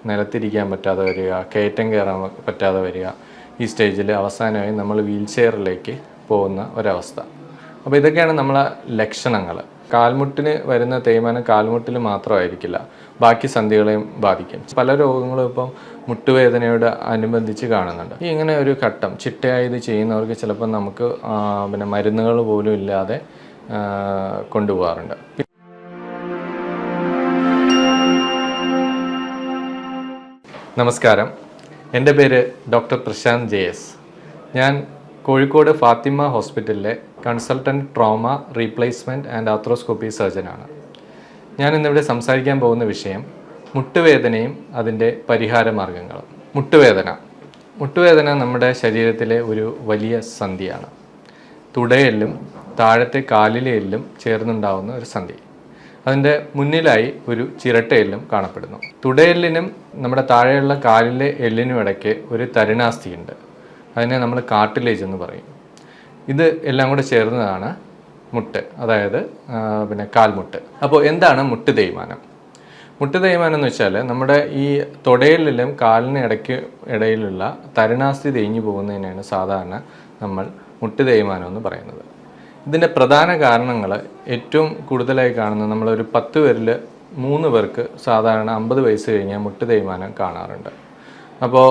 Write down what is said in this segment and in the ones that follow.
നിലത്തിരിക്കാൻ പറ്റാതെ വരിക, കയറ്റം കയറാൻ പറ്റാതെ വരിക. ഈ സ്റ്റേജിൽ അവസാനമായി നമ്മൾ വീൽ ചെയറിലേക്ക് പോകുന്ന ഒരവസ്ഥ. അപ്പോൾ ഇതൊക്കെയാണ് നമ്മളെ ലക്ഷണങ്ങൾ. കാൽമുട്ടിന് വരുന്ന തേയ്മാനം കാൽമുട്ടിൽ മാത്രമായിരിക്കില്ല, ബാക്കി സന്ധികളെയും ബാധിക്കും. പല രോഗങ്ങളും ഇപ്പം മുട്ടുവേദനയോട് അനുബന്ധിച്ച് കാണുന്നുണ്ട്. ഈ ഇങ്ങനെ ഒരു ഘട്ടം ചിട്ടയായി ഇത് ചെയ്യുന്നവർക്ക് ചിലപ്പോൾ നമുക്ക് മരുന്നുകൾ പോലും ഇല്ലാതെ കൊണ്ടുപോകാറുണ്ട്. നമസ്കാരം, എൻ്റെ പേര് ഡോക്ടർ പ്രശാന്ത് JS. ഞാൻ കോഴിക്കോട് ഫാത്തിമ ഹോസ്പിറ്റലിലെ consultant trauma replacement and arthroscopy സർജനാണ്. ഞാൻ ഇന്നിവിടെ സംസാരിക്കാൻ പോകുന്ന വിഷയം മുട്ടുവേദനയും അതിൻ്റെ പരിഹാര മാർഗങ്ങളും. മുട്ടുവേദന നമ്മുടെ ശരീരത്തിലെ ഒരു വലിയ സന്ധിയാണ്. തുടയെല്ലും താഴത്തെ കാലിലെ എല്ലും ചേർന്നുണ്ടാവുന്ന ഒരു സന്ധി. അതിൻ്റെ മുന്നിലായി ഒരു ചിരട്ടയെല്ലും കാണപ്പെടുന്നു. തുടയെല്ലിനും നമ്മുടെ താഴെയുള്ള കാലിലെ എല്ലിനും ഇടയ്ക്ക് ഒരു തരുണാസ്ഥിയുണ്ട്. അതിനെ നമ്മൾ കാർട്ടിലേജ് എന്ന് പറയും. ഇത് എല്ലാം കൂടെ ചേർന്നതാണ് മുട്ട്, അതായത് കാൽമുട്ട്. അപ്പോൾ എന്താണ് മുട്ട് തേയ്മാനം? മുട്ട് തേയ്മാനം എന്ന് വെച്ചാൽ നമ്മുടെ ഈ തുടയെല്ലിലും കാലിന് ഇടയിലുള്ള തരുണാസ്ഥി തേഞ്ഞു പോകുന്നതിനാണ് സാധാരണ നമ്മൾ മുട്ട് തേയ്മാനം എന്ന് പറയുന്നത്. ഇതിൻ്റെ പ്രധാന കാരണങ്ങൾ ഏറ്റവും കൂടുതലായി കാണുന്നത് നമ്മളൊരു 10 പേരിൽ 3 പേർക്ക് സാധാരണ 50 വയസ്സ് കഴിഞ്ഞാൽ മുട്ട് തേയ്മാനം കാണാറുണ്ട്. അപ്പോൾ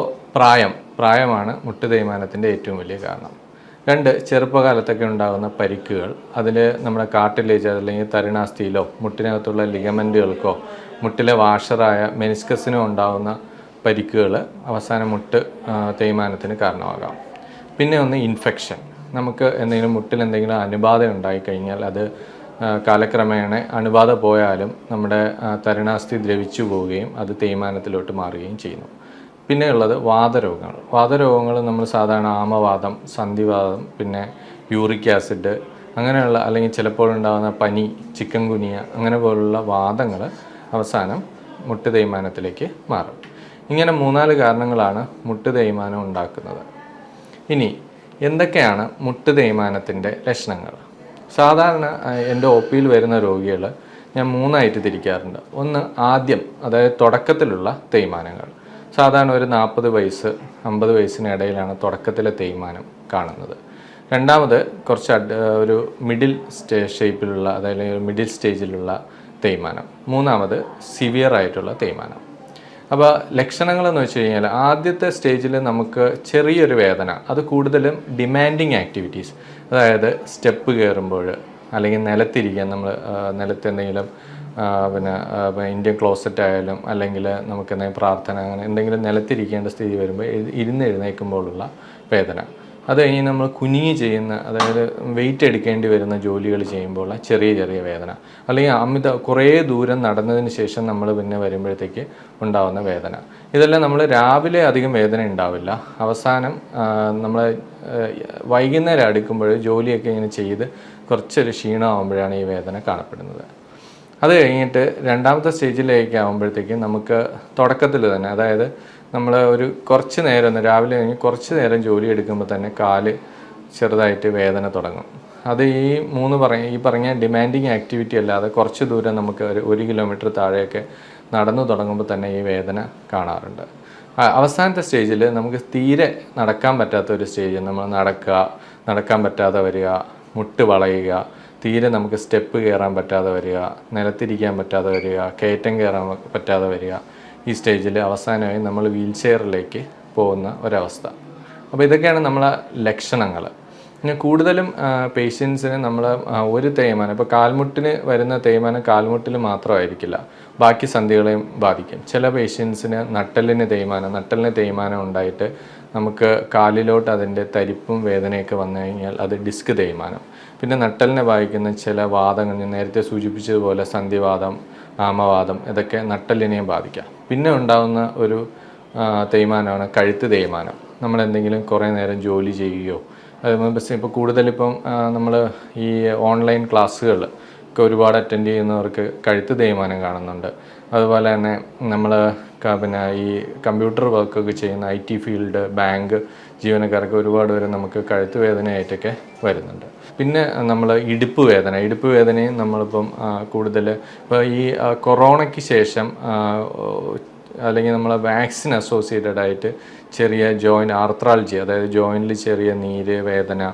പ്രായമാണ് മുട്ട് തേയ്മാനത്തിൻ്റെ ഏറ്റവും വലിയ കാരണം. 2, ചെറുപ്പകാലത്തൊക്കെ ഉണ്ടാകുന്ന പരിക്കുകൾ. അതിൽ നമ്മുടെ കാർട്ടിലേജ് അല്ലെങ്കിൽ തരുണാസ്ഥിയിലോ മുട്ടിനകത്തുള്ള ലിഗമെൻറ്റുകൾക്കോ മുട്ടിലെ വാഷറായ മെനിസ്കസിനോ ഉണ്ടാകുന്ന പരിക്കുകൾ അവസാനം മുട്ട് തേയ്മാനത്തിന് കാരണമാകാം. പിന്നെ ഒന്ന് ഇൻഫെക്ഷൻ. നമുക്ക് മുട്ടിൽ എന്തെങ്കിലും അണുബാധ ഉണ്ടായിക്കഴിഞ്ഞാൽ അത് കാലക്രമേണ അണുബാധ പോയാലും നമ്മുടെ തരുണാസ്ഥി ദ്രവിച്ചു പോവുകയും അത് തേയ്മാനത്തിലോട്ട് മാറുകയും ചെയ്യുന്നു. പിന്നെ ഉള്ളത് വാതരോഗങ്ങൾ നമ്മൾ സാധാരണ ആമവാദം, സന്ധിവാദം, പിന്നെ യൂറിക് ആസിഡ് അങ്ങനെയുള്ള അല്ലെങ്കിൽ ചിലപ്പോഴുണ്ടാകുന്ന പനി, ചിക്കൻ ഗുനിയ അങ്ങനെ പോലുള്ള വാദങ്ങൾ അവസാനം മുട്ട് തേയ്മാനത്തിലേക്ക് മാറും. ഇങ്ങനെ 3-4 കാരണങ്ങളാണ് മുട്ട് തേയ്മാനം ഉണ്ടാക്കുന്നത്. ഇനി എന്തൊക്കെയാണ് മുട്ട് തേയ്മാനത്തിൻ്റെ ലക്ഷണങ്ങൾ? സാധാരണ എൻ്റെ OPയിൽ വരുന്ന രോഗികൾ ഞാൻ 3ആയിട്ട് തിരിക്കാറുണ്ട്. ഒന്ന്, ആദ്യം, അതായത് തുടക്കത്തിലുള്ള തേയ്മാനങ്ങൾ. സാധാരണ ഒരു 40 വയസ്സ് 50 വയസ്സിനിടയിലാണ് തുടക്കത്തിലെ തേയ്മാനം കാണുന്നത്. രണ്ടാമത് ഒരു മിഡിൽ ഷേപ്പിലുള്ള, അതായത് മിഡിൽ സ്റ്റേജിലുള്ള തേയ്മാനം. മൂന്നാമത് സിവിയർ ആയിട്ടുള്ള തേയ്മാനം. അപ്പോൾ ലക്ഷണങ്ങളെന്ന് വെച്ച് കഴിഞ്ഞാൽ ആദ്യത്തെ സ്റ്റേജിൽ നമുക്ക് ചെറിയൊരു വേദന, അത് കൂടുതലും ഡിമാൻഡിങ് ആക്ടിവിറ്റീസ്, അതായത് സ്റ്റെപ്പ് കയറുമ്പോൾ അല്ലെങ്കിൽ നിലത്തിരിക്കാൻ, നമ്മൾ നിലത്ത് എന്തെങ്കിലും ഇന്ത്യൻ ക്ലോസറ്റ് ആയാലും അല്ലെങ്കിൽ നമുക്ക് എന്തെങ്കിലും പ്രാർത്ഥന അങ്ങനെ എന്തെങ്കിലും നിലത്തിരിക്കേണ്ട സ്ഥിതി വരുമ്പോൾ എഴുന്നേൽക്കുമ്പോഴുള്ള വേദന. അത് കഴിഞ്ഞ് നമ്മൾ കുനിഞ്ഞ് ചെയ്യുന്ന, അതായത് വെയിറ്റ് എടുക്കേണ്ടി വരുന്ന ജോലികൾ ചെയ്യുമ്പോൾ ചെറിയ വേദന, അല്ലെങ്കിൽ കുറേ ദൂരം നടന്നതിന് ശേഷം നമ്മൾ പിന്നെ വരുമ്പോഴത്തേക്ക് ഉണ്ടാകുന്ന വേദന. ഇതെല്ലാം നമ്മൾ രാവിലെ അധികം വേദന ഉണ്ടാവില്ല. അവസാനം നമ്മൾ വൈകുന്നേരം അടുക്കുമ്പോൾ ജോലിയൊക്കെ ഇങ്ങനെ ചെയ്ത് കുറച്ചൊരു ക്ഷീണമാകുമ്പോഴാണ് ഈ വേദന കാണപ്പെടുന്നത്. അത് കഴിഞ്ഞിട്ട് രണ്ടാമത്തെ സ്റ്റേജിലേക്ക് ആകുമ്പോഴത്തേക്കും നമുക്ക് തുടക്കത്തിൽ തന്നെ, അതായത് നമ്മൾ കുറച്ച് നേരം രാവിലെ കഴിഞ്ഞ് കുറച്ച് നേരം ജോലി എടുക്കുമ്പോൾ തന്നെ കാല് ചെറുതായിട്ട് വേദന തുടങ്ങും. അത് ഈ പറഞ്ഞ ഡിമാൻഡിങ് ആക്ടിവിറ്റി അല്ലാതെ കുറച്ച് ദൂരം നമുക്ക് 1 കിലോമീറ്റർ താഴെയൊക്കെ നടന്നു തുടങ്ങുമ്പോൾ തന്നെ ഈ വേദന കാണാറുണ്ട്. അവസാനത്തെ സ്റ്റേജിൽ നമുക്ക് തീരെ നടക്കാൻ പറ്റാത്ത ഒരു സ്റ്റേജ്, നമ്മൾ നടക്കാൻ പറ്റാതെ വരിക, മുട്ട് വളയുക, തീരെ നമുക്ക് സ്റ്റെപ്പ് കയറാൻ പറ്റാതെ വരിക, നിലത്തിരിക്കാൻ പറ്റാതെ വരിക, കയറ്റം കയറാൻ പറ്റാതെ വരിക. ഈ സ്റ്റേജിൽ അവസാനമായി നമ്മൾ വീൽ ചെയറിലേക്ക് പോകുന്ന ഒരവസ്ഥ. അപ്പോൾ ഇതൊക്കെയാണ് നമ്മളെ ലക്ഷണങ്ങൾ. പിന്നെ കൂടുതലും പേഷ്യൻസിന് നമ്മൾ ഒരു തേയ്മാനം, ഇപ്പോൾ കാൽമുട്ടിന് വരുന്ന തേയ്മാനം കാൽമുട്ടിൽ മാത്രമായിരിക്കില്ല, ബാക്കി സന്ധികളെയും ബാധിക്കും. ചില പേഷ്യൻസിന് നട്ടെല്ലിന് തേയ്മാനം ഉണ്ടായിട്ട് നമുക്ക് കാലിലോട്ട് അതിൻ്റെ തരിപ്പും വേദനയൊക്കെ വന്നു കഴിഞ്ഞാൽ അത് ഡിസ്ക് തേയ്മാനം. പിന്നെ നട്ടെല്ലിനെ ബാധിക്കുന്ന ചില വാദങ്ങൾ, ഞാൻ നേരത്തെ സൂചിപ്പിച്ചതുപോലെ സന്ധിവാദം, ആമവാദം, ഇതൊക്കെ നട്ടെല്ലിനെയും ബാധിക്കാം. പിന്നെ ഉണ്ടാകുന്ന ഒരു തേയ്മാനമാണ് കഴുത്ത് തേയ്മാനം. നമ്മളെന്തെങ്കിലും കുറേ നേരം ജോലി ചെയ്യുകയോ, ഇപ്പോൾ കൂടുതലിപ്പം നമ്മൾ ഈ ഓൺലൈൻ ക്ലാസ്സുകൾ ഒക്കെ ഒരുപാട് അറ്റൻഡ് ചെയ്യുന്നവർക്ക് കഴുത്ത് തേയ്മാനം കാണുന്നുണ്ട്. അതുപോലെ തന്നെ നമ്മൾ ഈ കമ്പ്യൂട്ടർ വർക്കൊക്കെ ചെയ്യുന്ന IT ഫീൽഡ്, ബാങ്ക് ജീവനക്കാർക്ക് ഒരുപാട് പേര് നമുക്ക് കഴുത്ത് വേദനയായിട്ടൊക്കെ വരുന്നുണ്ട്. പിന്നെ നമ്മൾ ഇടുപ്പ് വേദനയും നമ്മളിപ്പം കൂടുതൽ ഇപ്പോൾ ഈ കൊറോണയ്ക്ക് ശേഷം അല്ലെങ്കിൽ നമ്മളെ വാക്സിൻ അസോസിയേറ്റഡ് ആയിട്ട് ചെറിയ ജോയിൻറ്റ് ആർത്രാൾജി, അതായത് ജോയിൻറ്റിൽ ചെറിയ നീര് വേദന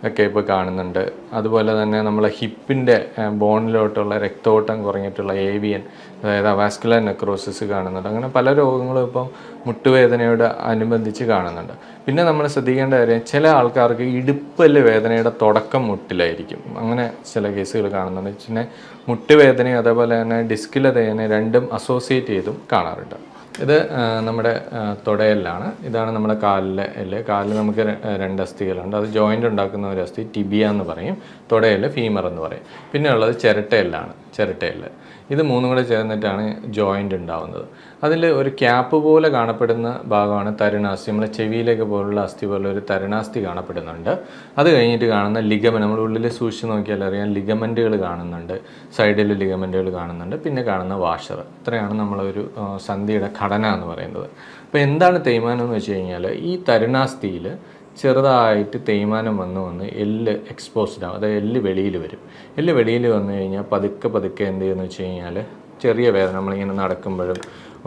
ഒക്കെ ഇപ്പോൾ കാണുന്നുണ്ട്. അതുപോലെ തന്നെ നമ്മളെ ഹിപ്പിൻ്റെ ബോണിലോട്ടുള്ള രക്തോട്ടം കുറഞ്ഞിട്ടുള്ള ഏവിയൻ, അതായത് വാസ്കുലർ നെക്രോസിസ് കാണുന്നുണ്ട്. അങ്ങനെ പല രോഗങ്ങളും ഇപ്പം മുട്ടുവേദനയോട് അനുബന്ധിച്ച് കാണുന്നുണ്ട്. പിന്നെ നമ്മൾ ശ്രദ്ധിക്കേണ്ട കാര്യം, ചില ആൾക്കാർക്ക് ഇടുപ്പല് വേദനയുടെ തുടക്കം മുട്ടിലായിരിക്കും. അങ്ങനെ ചില കേസുകൾ കാണുന്നുണ്ട്. പിന്നെ മുട്ടുവേദനയും അതേപോലെ തന്നെ ഡിസ്കിലെ വേദന രണ്ടും അസോസിയേറ്റ് ചെയ്തും കാണാറുണ്ട്. ഇത് നമ്മുടെ തുടയെല്ലാണ്. ഇതാണ് നമ്മുടെ കാലിലെ എല്ല്. കാലിൽ നമുക്ക് രണ്ട് അസ്ഥികളുണ്ട്. അത് ജോയിൻ്റ് ഉണ്ടാക്കുന്ന ഒരു അസ്ഥി ടിബിയ എന്ന് പറയും, തുടയെല്ല് ഫീമർ എന്ന് പറയും. പിന്നെ ഉള്ളത് ചിരട്ടയെല്ലാണ്, ചിരട്ടയെല്ല്. ഇത് മൂന്നും കൂടെ ചേർന്നിട്ടാണ് ജോയിൻ്റ് ഉണ്ടാവുന്നത്. അതിൽ ഒരു ക്യാപ്പ് പോലെ കാണപ്പെടുന്ന ഭാഗമാണ് തരുണാസ്ഥി. നമ്മളെ ചെവിയിലേക്ക് പോലുള്ള അസ്ഥി പോലെ ഒരു തരുണാസ്ഥി കാണപ്പെടുന്നുണ്ട്. അത് കഴിഞ്ഞിട്ട് കാണുന്ന ലിഗമെന്റ്, നമ്മൾ ഉള്ളിൽ സൂക്ഷിച്ച് നോക്കിയാൽ അറിയാം, ലിഗമെൻറ്റുകൾ കാണുന്നുണ്ട്, സൈഡിൽ ലിഗമെൻറ്റുകൾ കാണുന്നുണ്ട്. പിന്നെ കാണുന്ന വാഷർ. ഇത്രയാണ് നമ്മളൊരു സന്ധിയുടെ ഘടന എന്ന് പറയുന്നത്. അപ്പോൾ എന്താണ് തേയ്മാനം എന്ന് വെച്ച് കഴിഞ്ഞാൽ, ഈ തരുണാസ്ഥിയിൽ ചെറുതായിട്ട് തേയ്മാനം വന്ന് എല്ല് എക്സ്പോസ്ഡ് ആവും. അതായത് എല്ല് വെളിയിൽ വരും. എല്ല് വെളിയിൽ വന്നു കഴിഞ്ഞാൽ പതുക്കെ എന്ത് ചെയ്യുമെന്ന് വെച്ച് കഴിഞ്ഞാൽ ചെറിയ വേദന, നമ്മളിങ്ങനെ നടക്കുമ്പോഴും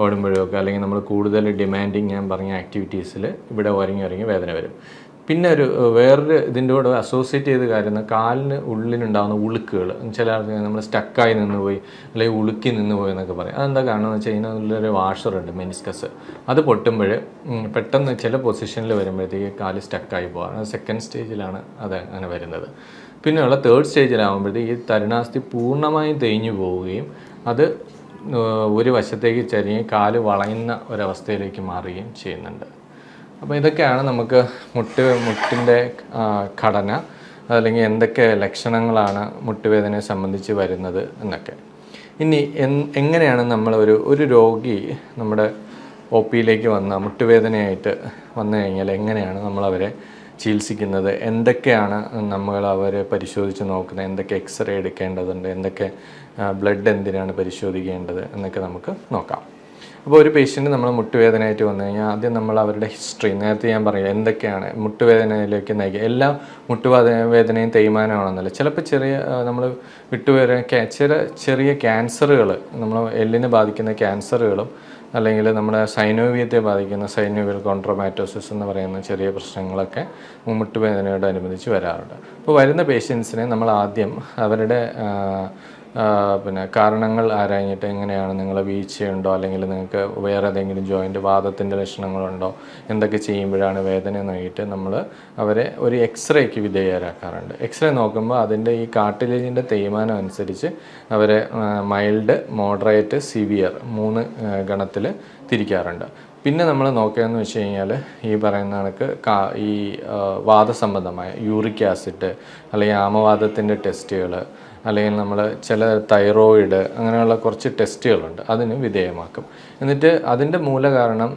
ഓടുമ്പോഴും ഒക്കെ, അല്ലെങ്കിൽ നമ്മൾ കൂടുതൽ ഡിമാൻഡിങ് ഞാൻ പറഞ്ഞ ആക്ടിവിറ്റീസിൽ ഇവിടെ ഒരങ്ങി വേദന വരും. പിന്നെ വേറൊരു ഇതിൻ്റെ കൂടെ അസോസിയേറ്റ് ചെയ്ത് കാര്യം, കാലിന് ഉള്ളിലുണ്ടാകുന്ന ഉളുക്കുകൾ. ചില ആൾക്ക് നമ്മൾ സ്റ്റക്കായി നിന്ന് പോയി അല്ലെങ്കിൽ ഉളുക്കി നിന്ന് പോയി എന്നൊക്കെ പറയും. അതെന്താ കാരണം എന്ന് വെച്ച് കഴിഞ്ഞാൽ ഉള്ളൊരു വാഷറുണ്ട്, മെനിസ്കസ്. അത് പൊട്ടുമ്പോൾ പെട്ടെന്ന് ചില പൊസിഷനിൽ വരുമ്പോഴത്തേക്ക് കാല് സ്റ്റക്കായി പോകാം. അത് സെക്കൻഡ് സ്റ്റേജിലാണ് അത് അങ്ങനെ വരുന്നത്. പിന്നെയുള്ള തേർഡ് സ്റ്റേജിലാകുമ്പോഴത്തേക്ക് ഈ തരുണാസ്ഥി പൂർണ്ണമായും തേഞ്ഞു പോവുകയും അത് ഒരു വശത്തേക്ക് ചരിഞ്ഞ് കാല് വളയുന്ന ഒരവസ്ഥയിലേക്ക് മാറുകയും ചെയ്യുന്നുണ്ട്. അപ്പോൾ ഇതൊക്കെയാണ് നമുക്ക് മുട്ടിൻ്റെ ഘടന, അല്ലെങ്കിൽ എന്തൊക്കെ ലക്ഷണങ്ങളാണ് മുട്ടുവേദനയെ സംബന്ധിച്ച് വരുന്നത് എന്നൊക്കെ. ഇനി എങ്ങനെയാണ് നമ്മൾ ഒരു രോഗി നമ്മുടെ ഒ പിയിലേക്ക് മുട്ടുവേദനയായിട്ട് വന്നു കഴിഞ്ഞാൽ എങ്ങനെയാണ് നമ്മളവരെ ചികിത്സിക്കുന്നത്, എന്തൊക്കെയാണ് നമ്മൾ അവരെ പരിശോധിച്ച് നോക്കുന്നത്, എന്തൊക്കെ എക്സ്റേ എടുക്കേണ്ടതുണ്ട്, എന്തൊക്കെ ബ്ലഡ് എന്തിനാണ് പരിശോധിക്കേണ്ടത് എന്നൊക്കെ നമുക്ക് നോക്കാം. അപ്പോൾ ഒരു പേഷ്യൻറ്റ് നമ്മൾ മുട്ടുവേദനയായിട്ട് വന്നു കഴിഞ്ഞാൽ ആദ്യം നമ്മൾ അവരുടെ ഹിസ്റ്ററി, നേരത്തെ ഞാൻ പറയാം എന്തൊക്കെയാണ് മുട്ടുവേദനയിലേക്ക് നയിക്കുക. എല്ലാ മുട്ടുവേദനയും തേയ്മാനമാണെന്നല്ല, ചിലപ്പോൾ ചെറിയ നമ്മൾ ചെറിയ ക്യാൻസറുകൾ, നമ്മൾ എല്ലിനെ ബാധിക്കുന്ന ക്യാൻസറുകളും അല്ലെങ്കിൽ നമ്മുടെ സൈനോവിയത്തെ ബാധിക്കുന്ന സൈനോവിയൽ കോൺട്രോമാറ്റോസിസ് എന്ന് പറയുന്ന ചെറിയ പ്രശ്നങ്ങളൊക്കെ മുട്ടുവേദനയോടനുബന്ധിച്ച് വരാറുണ്ട്. അപ്പോൾ വരുന്ന പേഷ്യൻസിനെ നമ്മൾ ആദ്യം അവരുടെ കാരണങ്ങൾ ആരാഞ്ഞിട്ട്, എങ്ങനെയാണ് നിങ്ങൾ വീഴ്ചയുണ്ടോ അല്ലെങ്കിൽ നിങ്ങൾക്ക് വേറെ ഏതെങ്കിലും ജോയിൻറ്റ് വാദത്തിൻ്റെ ലക്ഷണങ്ങളുണ്ടോ, എന്തൊക്കെ ചെയ്യുമ്പോഴാണ് വേദന നോക്കിയിട്ട് നമ്മൾ അവരെ ഒരു എക്സ്റേക്ക് വിധേയരാക്കാറുണ്ട്. എക്സ്റേ നോക്കുമ്പോൾ അതിൻ്റെ ഈ കാർട്ടിലേജിൻ്റെ തേയ്മാനം അനുസരിച്ച് അവരെ മൈൽഡ്, മോഡറേറ്റ്, സിവിയർ 3 ഗണത്തിൽ തിരിക്കാറുണ്ട്. പിന്നെ നമ്മൾ നോക്കുകയെന്ന് വെച്ച് കഴിഞ്ഞാൽ ഈ പറയുന്ന കണക്ക് ഈ വാദസംബന്ധമായ യൂറിക് ആസിഡ് അല്ലെങ്കിൽ ആമവാദത്തിൻ്റെ ടെസ്റ്റുകൾ, അല്ലെങ്കിൽ നമ്മൾ ചില തൈറോയിഡ്, അങ്ങനെയുള്ള കുറച്ച് ടെസ്റ്റുകളുണ്ട്, അതിന് വിധേയമാക്കും. എന്നിട്ട് അതിൻ്റെ മൂലകാരണം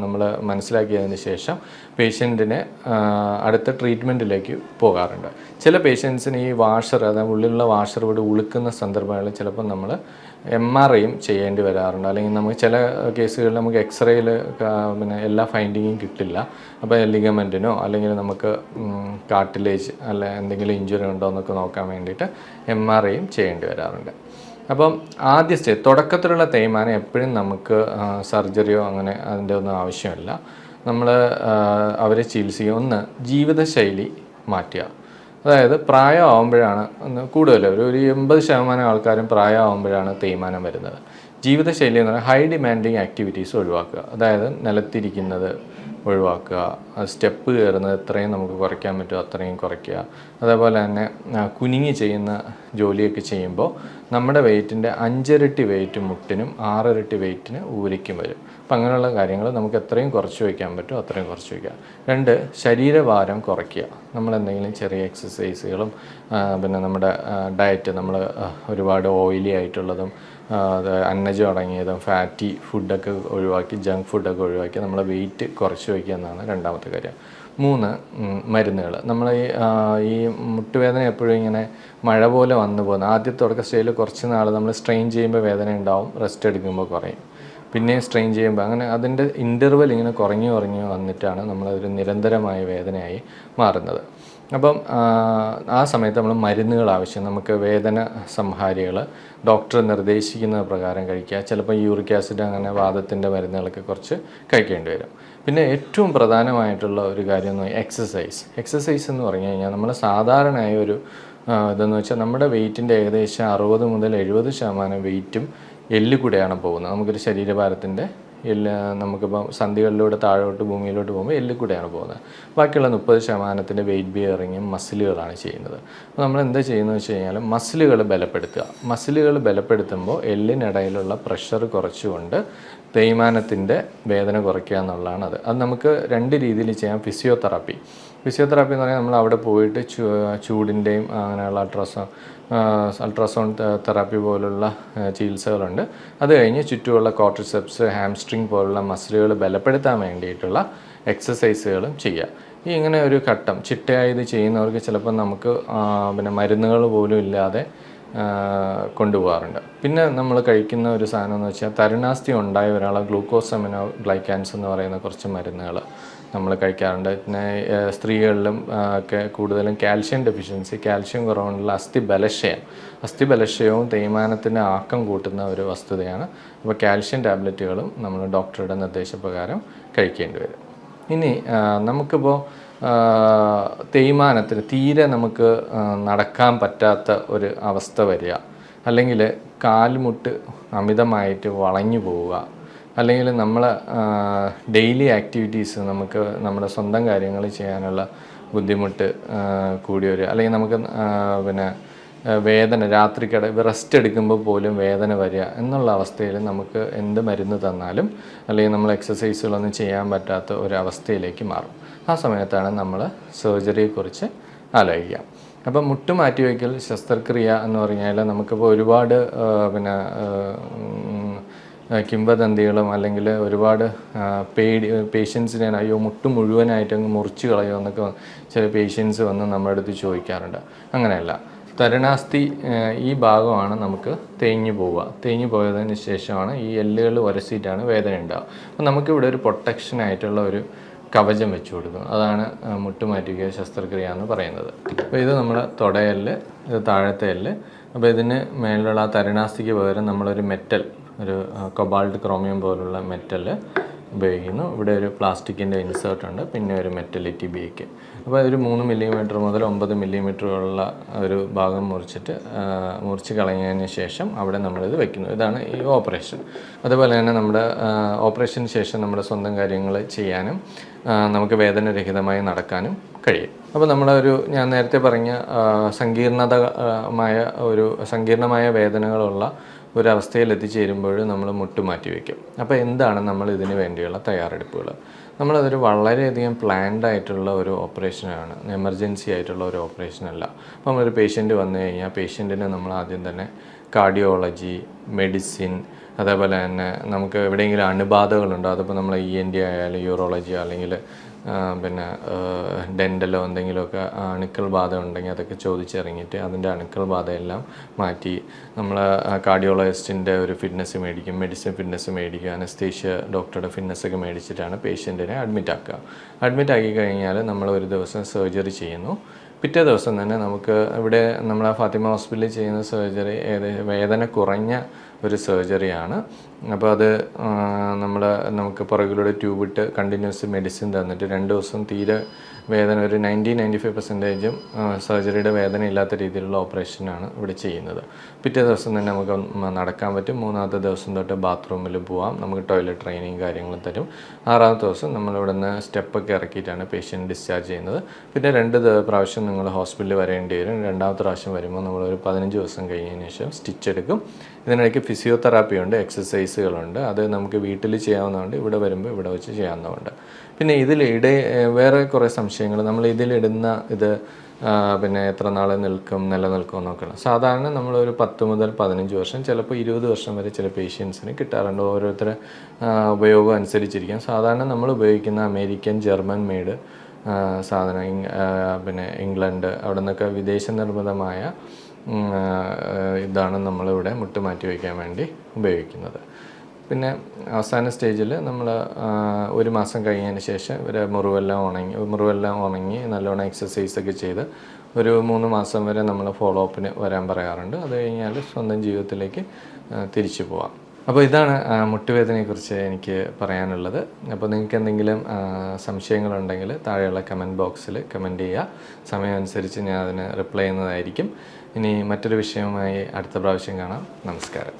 നമ്മൾ മനസ്സിലാക്കിയതിന് ശേഷം പേഷ്യൻറ്റിനെ അടുത്ത ട്രീറ്റ്മെൻറ്റിലേക്ക് പോകാറുണ്ട്. ചില പേഷ്യൻസിന് ഈ വാഷർ, അതായത് ഉള്ളിലുള്ള വാഷർ ഇവിടെ ഉളുക്കുന്ന സന്ദർഭങ്ങളിൽ ചിലപ്പോൾ നമ്മൾ MRIയും ചെയ്യേണ്ടി വരാറുണ്ട്. അല്ലെങ്കിൽ നമുക്ക് ചില കേസുകളിൽ നമുക്ക് എക്സ്റേയിൽ എല്ലാ ഫൈൻഡിങ്ങും കിട്ടില്ല. അപ്പോൾ ലിഗമെൻറ്റിനോ അല്ലെങ്കിൽ നമുക്ക് കാർട്ടിലേജ് അല്ല എന്തെങ്കിലും ഇഞ്ചുറി ഉണ്ടോ എന്നൊക്കെ നോക്കാൻ വേണ്ടിയിട്ട് MRIയും ചെയ്യേണ്ടി വരാറുണ്ട്. അപ്പം ആദ്യ സ്റ്റേജ്, തുടക്കത്തിലുള്ള തേയ്മാനം എപ്പോഴും നമുക്ക് സർജറിയോ അങ്ങനെ അതിൻ്റെ ഒന്നും ആവശ്യമില്ല. നമ്മൾ അവരെ ചികിത്സിക്കുക. ഒന്ന്, ജീവിതശൈലി മാറ്റുക. അതായത് പ്രായമാകുമ്പോഴാണ് കൂടുതൽ ഒരു 80% ആൾക്കാരും പ്രായമാകുമ്പോഴാണ് തേയ്മാനം വരുന്നത്. ജീവിതശൈലി എന്ന് പറഞ്ഞാൽ ഹൈ ഡിമാൻഡിങ് ആക്ടിവിറ്റീസ് ഒഴിവാക്കുക. അതായത് നിലത്തിരിക്കുന്നത് ഒഴിവാക്കുക, സ്റ്റെപ്പ് കയറുന്നത് എത്രയും നമുക്ക് കുറയ്ക്കാൻ പറ്റുമോ അത്രയും കുറയ്ക്കുക. അതേപോലെ തന്നെ കുനിങ്ങി ചെയ്യുന്ന ജോലിയൊക്കെ ചെയ്യുമ്പോൾ നമ്മുടെ വെയ്റ്റിൻ്റെ 5 ഇരട്ടി വെയ്റ്റ് മുട്ടിനും 6 ഇരട്ടി വെയ്റ്റിന് ഊരിക്കും വരും. അപ്പം അങ്ങനെയുള്ള കാര്യങ്ങൾ നമുക്ക് എത്രയും കുറച്ച് വയ്ക്കാൻ പറ്റുമോ അത്രയും കുറച്ച് വയ്ക്കുക. 2, ശരീരഭാരം കുറയ്ക്കുക. നമ്മളെന്തെങ്കിലും ചെറിയ എക്സസൈസുകളും പിന്നെ നമ്മുടെ ഡയറ്റ്, നമ്മൾ ഒരുപാട് ഓയിലി ആയിട്ടുള്ളതും അന്നജം അടങ്ങിയതും ഫാറ്റി ഫുഡൊക്കെ ഒഴിവാക്കി, ജങ്ക് ഫുഡൊക്കെ ഒഴിവാക്കി നമ്മളെ വെയിറ്റ് കുറച്ച് വയ്ക്കുക എന്നാണ് രണ്ടാമത്തെ കാര്യം. 3, മരുന്നുകൾ. നമ്മൾ ഈ മുട്ടുവേദന എപ്പോഴും ഇങ്ങനെ മഴ പോലെ വന്നു പോകുന്ന ആദ്യത്തെ തുടക്ക സ്റ്റേജിൽ കുറച്ച് നാൾ നമ്മൾ സ്ട്രെയിൻ ചെയ്യുമ്പോൾ വേദന ഉണ്ടാവും, റെസ്റ്റ് എടുക്കുമ്പോൾ കുറയും, പിന്നെയും സ്ട്രെയിൻ ചെയ്യുമ്പോൾ, അങ്ങനെ അതിൻ്റെ ഇൻ്റർവെൽ ഇങ്ങനെ കുറഞ്ഞു വന്നിട്ടാണ് നമ്മളതൊരു നിരന്തരമായ വേദനയായി മാറുന്നത്. അപ്പം ആ സമയത്ത് നമ്മൾ മരുന്നുകൾ ആവശ്യം, നമുക്ക് വേദന സംഹാരികൾ ഡോക്ടർ നിർദ്ദേശിക്കുന്ന പ്രകാരം കഴിക്കുക. ചിലപ്പോൾ യൂറിക് ആസിഡ് അങ്ങനെ വാദത്തിൻ്റെ മരുന്നുകളൊക്കെ കുറച്ച് കഴിക്കേണ്ടി വരും. പിന്നെ ഏറ്റവും പ്രധാനമായിട്ടുള്ള ഒരു കാര്യം എന്ന് പറഞ്ഞാൽ എക്സസൈസ് എന്ന് പറഞ്ഞു കഴിഞ്ഞാൽ നമ്മൾ സാധാരണയായ ഒരു ഇതെന്ന് വെച്ചാൽ നമ്മുടെ വെയിറ്റിൻ്റെ ഏകദേശം 60 മുതൽ 70% വെയിറ്റും എല്ല് കൂടെയാണ് പോകുന്നത്. നമുക്കൊരു ശരീരഭാരത്തിൻ്റെ നമുക്കിപ്പം സന്ധികളിലൂടെ താഴോട്ട് ഭൂമിയിലോട്ട് പോകുമ്പോൾ എല്ലിൽ കൂടെയാണ് പോകുന്നത്. ബാക്കിയുള്ള 30% വെയിറ്റ് ബിയറിങ്ങും മസിലുകളാണ് ചെയ്യുന്നത്. അപ്പോൾ നമ്മൾ എന്താ ചെയ്യുന്നത് വെച്ച് കഴിഞ്ഞാൽ മസിലുകൾ ബലപ്പെടുത്തുമ്പോൾ എല്ലിനിടയിലുള്ള പ്രഷർ കുറച്ചുകൊണ്ട് തേയ്മാനത്തിൻ്റെ വേദന കുറയ്ക്കുക എന്നുള്ളതാണ് അത് നമുക്ക് 2 രീതിയിൽ ചെയ്യാം. ഫിസിയോതെറാപ്പി എന്ന് പറഞ്ഞാൽ നമ്മൾ അവിടെ പോയിട്ട് ചൂടിൻ്റെയും അങ്ങനെയുള്ള അൾട്രാസൗണ്ട് തെറാപ്പി പോലുള്ള ചികിത്സകളുണ്ട്. അത് കഴിഞ്ഞ് ചുറ്റുമുള്ള കോർട്ടിസെപ്സ്, ഹാംസ്ട്രിങ് പോലുള്ള മസിലുകൾ ബലപ്പെടുത്താൻ വേണ്ടിയിട്ടുള്ള എക്സസൈസുകളും ചെയ്യുക. ഇങ്ങനെ ഒരു ഘട്ടം ചിട്ടയായി ഇത് ചെയ്യുന്നവർക്ക് ചിലപ്പോൾ നമുക്ക് പിന്നെ മരുന്നുകൾ പോലും ഇല്ലാതെ കൊണ്ടുപോകാറുണ്ട്. പിന്നെ നമ്മൾ കഴിക്കുന്ന ഒരു സാധനം എന്ന് വെച്ചാൽ തരുണാസ്ഥി ഉണ്ടായ ഒരാളെ ഗ്ലൂക്കോസമിനോ ഗ്ലൈക്കാൻസ് എന്ന് പറയുന്ന കുറച്ച് മരുന്നുകൾ നമ്മൾ കഴിക്കാറുണ്ട്. പിന്നെ സ്ത്രീകളിലും ഒക്കെ കൂടുതലും കാൽഷ്യം കുറവുള്ള അസ്ഥിബലക്ഷയവും തേയ്മാനത്തിൻ്റെ ആക്കം കൂട്ടുന്ന ഒരു വസ്തുതയാണ്. അപ്പോൾ കാൽഷ്യം ടാബ്ലറ്റുകളും നമ്മൾ ഡോക്ടറുടെ നിർദ്ദേശപ്രകാരം കഴിക്കേണ്ടി വരും. ഇനി നമുക്കിപ്പോൾ തേയ്മാനത്തിന് തീരെ നമുക്ക് നടക്കാൻ പറ്റാത്ത ഒരു അവസ്ഥ വരിക, അല്ലെങ്കിൽ കാൽമുട്ട് അമിതമായിട്ട് വളഞ്ഞു പോവുക, അല്ലെങ്കിൽ നമ്മൾ ഡെയിലി ആക്ടിവിറ്റീസ് നമുക്ക് നമ്മുടെ സ്വന്തം കാര്യങ്ങൾ ചെയ്യാനുള്ള ബുദ്ധിമുട്ട് കൂടി വരിക, അല്ലെങ്കിൽ നമുക്ക് പിന്നെ വേദന രാത്രിക്കിടെ റെസ്റ്റ് എടുക്കുമ്പോൾ പോലും വേദന വരിക എന്നുള്ള അവസ്ഥയിൽ നമുക്ക് എന്ത് മരുന്ന് തന്നാലും അല്ലെങ്കിൽ നമ്മൾ എക്സസൈസുകളൊന്നും ചെയ്യാൻ പറ്റാത്ത ഒരവസ്ഥയിലേക്ക് മാറും. ആ സമയത്താണ് നമ്മൾ സർജറിയെക്കുറിച്ച് ആലോചിക്കുക. അപ്പം മുട്ടുമാറ്റിവയ്ക്കൽ ശസ്ത്രക്രിയ എന്ന് പറഞ്ഞാൽ നമുക്കിപ്പോൾ ഒരുപാട് പിന്നെ കിംവദന്തികളും അല്ലെങ്കിൽ ഒരുപാട് പേഷ്യൻസിനെ അയ്യോ മുട്ട് മുഴുവനായിട്ട് അങ്ങ് മുറിച്ച് കളയോ എന്നൊക്കെ ചില പേഷ്യൻസ് വന്ന് നമ്മുടെ അടുത്ത് ചോദിക്കാറുണ്ട്. അങ്ങനെയല്ല, തരുണാസ്ഥി ഈ ഭാഗമാണ് നമുക്ക് തേഞ്ഞു പോയതിന് ശേഷമാണ് ഈ എല്ലുകൾ ഉരസിയിട്ടാണ് വേദന ഉണ്ടാവുക. അപ്പം നമുക്കിവിടെ ഒരു പ്രൊട്ടക്ഷനായിട്ടുള്ള ഒരു കവചം വെച്ച് കൊടുക്കും. അതാണ് മുട്ടുമാറ്റിവയ്ക്കൽ ശസ്ത്രക്രിയ എന്ന് പറയുന്നത്. അപ്പോൾ ഇത് നമ്മുടെ തുടയെല്ല്, ഇത് താഴത്തെ എല്ല്. അപ്പോൾ ഇതിന് മേലുള്ള തരുണാസ്ഥിക്ക് പകരം നമ്മളൊരു ഒരു കൊബാൾട്ട് ക്രോമിയം പോലുള്ള മെറ്റൽ ഉപയോഗിക്കുന്നു. ഇവിടെ ഒരു പ്ലാസ്റ്റിക്കിൻ്റെ ഇൻസേർട്ട് ഉണ്ട്, പിന്നെ ഒരു മെറ്റൽ ടിബിയയ്ക്ക്. അപ്പോൾ ഒരു 3 മില്ലിമീറ്റർ മുതൽ 9 മില്ലിമീറ്ററുള്ള ഒരു ഭാഗം മുറിച്ച് കളഞ്ഞതിന് ശേഷം അവിടെ നമ്മളിത് വെക്കുന്നു. ഇതാണ് ഈ ഓപ്പറേഷൻ. അതുപോലെ തന്നെ നമ്മുടെ ഓപ്പറേഷന് ശേഷം നമ്മുടെ സ്വന്തം കാര്യങ്ങൾ ചെയ്യാനും നമുക്ക് വേദനരഹിതമായി നടക്കാനും കഴിയും. അപ്പോൾ ഞാൻ നേരത്തെ പറഞ്ഞ സങ്കീർണമായ വേദനകളുള്ള ഒരവസ്ഥയിൽ എത്തിച്ചേരുമ്പോൾ നമ്മൾ മുട്ടുമാറ്റി വയ്ക്കും. അപ്പോൾ എന്താണ് നമ്മൾ ഇതിന് വേണ്ടിയുള്ള തയ്യാറെടുപ്പുകൾ? നമ്മളതൊരു വളരെയധികം പ്ലാൻഡ് ആയിട്ടുള്ള ഒരു ഓപ്പറേഷനാണ്, എമർജൻസി ആയിട്ടുള്ള ഒരു ഓപ്പറേഷനല്ല. അപ്പോൾ നമ്മളൊരു പേഷ്യൻ്റ് വന്നു കഴിഞ്ഞാൽ പേഷ്യൻറ്റിന് നമ്മൾ ആദ്യം തന്നെ കാർഡിയോളജി, മെഡിസിൻ, അതേപോലെ തന്നെ നമുക്ക് എവിടെയെങ്കിലും അണുബാധകളുണ്ടോ, അതിപ്പോൾ നമ്മൾ ENT ആയാലും യൂറോളജി അല്ലെങ്കിൽ പിന്നെ ഡെൻ്റലോ എന്തെങ്കിലുമൊക്കെ അണുക്കൾ ബാധ ഉണ്ടെങ്കിൽ അതൊക്കെ ചോദിച്ചിറങ്ങിയിട്ട് അതിൻ്റെ അണുക്കൾ ബാധയെല്ലാം മാറ്റി നമ്മൾ കാർഡിയോളജിസ്റ്റിൻ്റെ ഒരു ഫിറ്റ്നസ് മേടിക്കും, മെഡിസിൻ ഫിറ്റ്നസ് മേടിക്കുക, അനസ്തേഷ്യ ഡോക്ടറുടെ ഫിറ്റ്നസ്സൊക്കെ മേടിച്ചിട്ടാണ് പേഷ്യൻറ്റിനെ അഡ്മിറ്റ് ആക്കി കഴിഞ്ഞാൽ നമ്മൾ ഒരു ദിവസം സർജറി ചെയ്യുന്നു. പിറ്റേ ദിവസം തന്നെ നമുക്ക് ഇവിടെ നമ്മളെ ഫാത്തിമ ഹോസ്പിറ്റലിൽ ചെയ്യുന്ന സർജറി വേദന കുറഞ്ഞ ഒരു സർജറിയാണ്. അപ്പോൾ അത് നമുക്ക് പുറകിലൂടെ ട്യൂബിട്ട് കണ്ടിന്യൂസ് മെഡിസിൻ തന്നിട്ട് 2 ദിവസം തീരെ വേദന ഒരു 90-95% സർജറിയുടെ വേദന ഇല്ലാത്ത രീതിയിലുള്ള ഓപ്പറേഷനാണ് ഇവിടെ ചെയ്യുന്നത്. പിറ്റേ ദിവസം തന്നെ നമുക്ക് നടക്കാൻ പറ്റും. 3ാമത്തെ ദിവസം തൊട്ട് ബാത്റൂമിൽ പോവാം, നമുക്ക് ടോയ്ലറ്റ് ട്രെയിനിങ് കാര്യങ്ങളും തരും. 6ാമത്തെ ദിവസം നമ്മളിവിടെ നിന്ന് സ്റ്റെപ്പൊക്കെ ഇറക്കിയിട്ടാണ് പേഷ്യൻ്റ് ഡിസ്ചാർജ് ചെയ്യുന്നത്. പിന്നെ 2 പ്രാവശ്യം നിങ്ങൾ ഹോസ്പിറ്റലിൽ വരേണ്ടി വരും. 2ാമത്തെ പ്രാവശ്യം വരുമ്പോൾ നമ്മളൊരു 15 ദിവസം കഴിഞ്ഞതിന് ശേഷം സ്റ്റിച്ച് എടുക്കും. ഇതിനിടയ്ക്ക് ഫിസിയോതെറാപ്പി ഉണ്ട്, എക്സസൈസുകളുണ്ട്. അത് നമുക്ക് വീട്ടിൽ ചെയ്യാവുന്നതുകൊണ്ട് ഇവിടെ വരുമ്പോൾ ഇവിടെ വെച്ച് ചെയ്യാവുന്നതുണ്ട്. പിന്നെ വേറെ കുറേ സംശയങ്ങൾ, നമ്മൾ ഇതിലിടുന്ന പിന്നെ എത്ര നാൾ നിലനിൽക്കും നോക്കണം. സാധാരണ നമ്മളൊരു 10 മുതൽ 15 വർഷം, ചിലപ്പോൾ 20 വർഷം വരെ ചില പേഷ്യൻസിന് കിട്ടാറുണ്ട്. ഓരോരുത്തരുടെ ഉപയോഗം അനുസരിച്ചിരിക്കും. സാധാരണ നമ്മൾ ഉപയോഗിക്കുന്ന അമേരിക്കൻ, ജർമ്മൻ മെയ്ഡ് സാധനം, പിന്നെ ഇംഗ്ലണ്ട് അവിടെ നിന്നൊക്കെ വിദേശ നിർമ്മിതമായ ഇതാണ് നമ്മളിവിടെ മുട്ടുമാറ്റി വയ്ക്കാൻ വേണ്ടി ഉപയോഗിക്കുന്നത്. പിന്നെ അവസാന സ്റ്റേജിൽ നമ്മൾ 1 മാസം കഴിഞ്ഞതിന് ശേഷം ഇവരെ മുറിവെല്ലാം ഉണങ്ങി നല്ലോണം എക്സസൈസൊക്കെ ചെയ്ത് ഒരു 3 മാസം വരെ നമ്മൾ ഫോളോ അപ്പിന് വരാൻ പറയാറുണ്ട്. അത് കഴിഞ്ഞാൽ സ്വന്തം ജീവിതത്തിലേക്ക് തിരിച്ചു പോവാം. അപ്പോൾ ഇതാണ് മുട്ടുവേദനയെക്കുറിച്ച് എനിക്ക് പറയാനുള്ളത്. അപ്പോൾ നിങ്ങൾക്ക് എന്തെങ്കിലും സംശയങ്ങളുണ്ടെങ്കിൽ താഴെയുള്ള കമൻറ്റ് ബോക്സിൽ കമൻറ്റ് ചെയ്യുക. സമയമനുസരിച്ച് ഞാൻ അതിന് റിപ്ലൈ ചെയ്യുന്നതായിരിക്കും. ഇനി മറ്റൊരു വിഷയവുമായി അടുത്ത പ്രാവശ്യം കാണാം. നമസ്കാരം.